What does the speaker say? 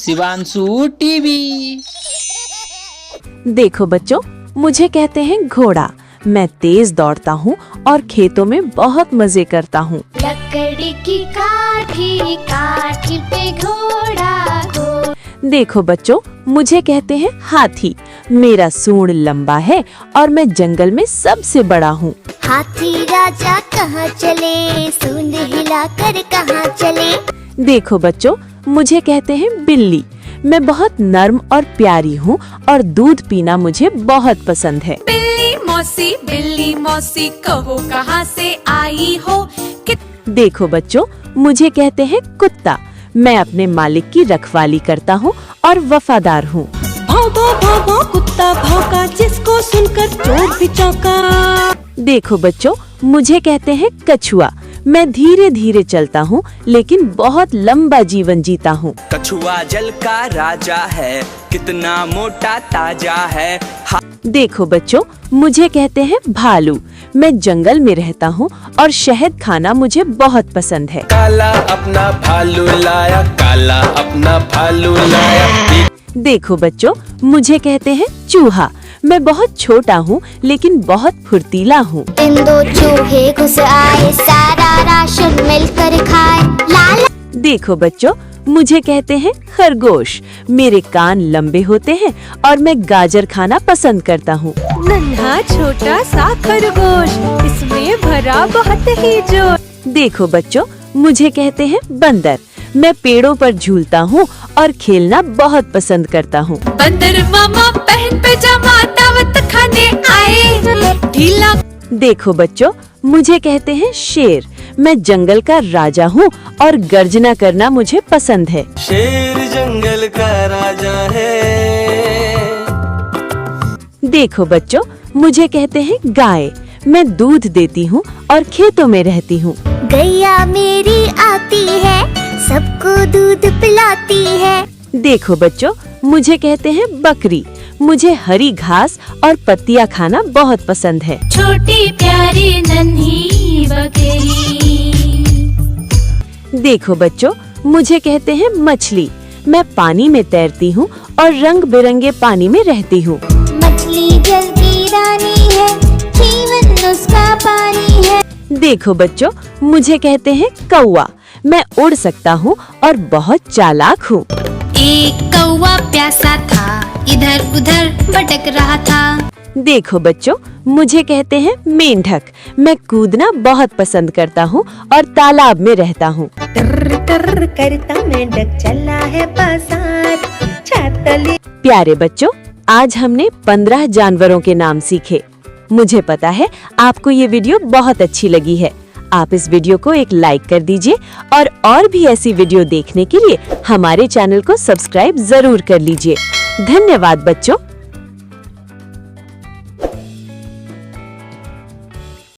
Shivanshu TV. देखो बच्चों, मुझे कहते हैं घोड़ा। मैं तेज दौड़ता हूँ और खेतों में बहुत मजे करता हूँ। लकड़ी की काठी, काठी पे घोड़ा। देखो बच्चों, मुझे कहते हैं हाथी। मेरा सूंड लंबा है और मैं जंगल में सबसे बड़ा हूँ। हाथी राजा कहाँ चले, सूंड हिलाकर कहाँ चले। देखो बच्चों, मुझे कहते हैं बिल्ली। मैं बहुत नर्म और प्यारी हूँ और दूध पीना मुझे बहुत पसंद है। बिल्ली मौसी कहो कहाँ से आई हो। देखो बच्चों, मुझे कहते हैं कुत्ता। मैं अपने मालिक की रखवाली करता हूँ और वफादार हूँ। भाव भाव भाव भाव कुत्ता भौंका, जिसको सुनकर चोर भी चौंका। देखो बच्चों, मुझे कहते हैं कछुआ। मैं धीरे धीरे चलता हूँ लेकिन बहुत लंबा जीवन जीता हूँ। कछुआ जल का राजा है, कितना मोटा ताजा है। देखो बच्चों, मुझे कहते हैं भालू। मैं जंगल में रहता हूँ और शहद खाना मुझे बहुत पसंद है। काला अपना भालू लाया, काला अपना भालू लाया। देखो बच्चों, मुझे कहते हैं चूहा। मैं बहुत छोटा हूँ लेकिन बहुत फुर्तीला हूँ। इन दो चूहे घुस आए, सारा राशन मिलकर खाए। लाला। देखो बच्चों, मुझे कहते हैं खरगोश। मेरे कान लंबे होते हैं और मैं गाजर खाना पसंद करता हूँ। नन्हा छोटा सा खरगोश, इसमें भरा बहुत ही जोश। देखो बच्चों, मुझे कहते हैं बंदर। मैं पेड़ों पर झूलता हूँ और खेलना बहुत पसंद करता हूँ। बंदर मामा पहन पैजामा, दावत खाने आए ढीला। देखो बच्चों, मुझे कहते हैं शेर। मैं जंगल का राजा हूँ और गर्जना करना मुझे पसंद है। शेर जंगल का राजा है। देखो बच्चों, मुझे कहते हैं गाय। मैं दूध देती हूँ और खेतों में रहती हूँ। गैया मेरी आती है, सबको दूध पिलाती है। देखो बच्चों, मुझे कहते हैं बकरी। मुझे हरी घास और पत्तियाँ खाना बहुत पसंद है। छोटी प्यारी नन्ही बकरी। देखो बच्चों, मुझे कहते हैं मछली। मैं पानी में तैरती हूँ और रंग बिरंगे पानी में रहती हूँ। मछली जल की रानी है, जीवन उसका पानी है। देखो बच्चों, मुझे कहते हैं कौवा। मैं उड़ सकता हूँ और बहुत चालाक हूँ। एक कौवा प्यासा था, इधर उधर भटक रहा था। देखो बच्चों, मुझे कहते हैं मेंढक। मैं कूदना बहुत पसंद करता हूँ और तालाब में रहता हूँ। टर टर करता मेंढक चला है बाजार, छातली। प्यारे बच्चों, आज हमने 15 जानवरों के नाम सीखे। मुझे पता है आपको ये वीडियो बहुत अच्छी लगी है। आप इस वीडियो को एक लाइक कर दीजिए और भी ऐसी वीडियो देखने के लिए हमारे चैनल को सब्सक्राइब जरूर कर लीजिए। धन्यवाद बच्चों।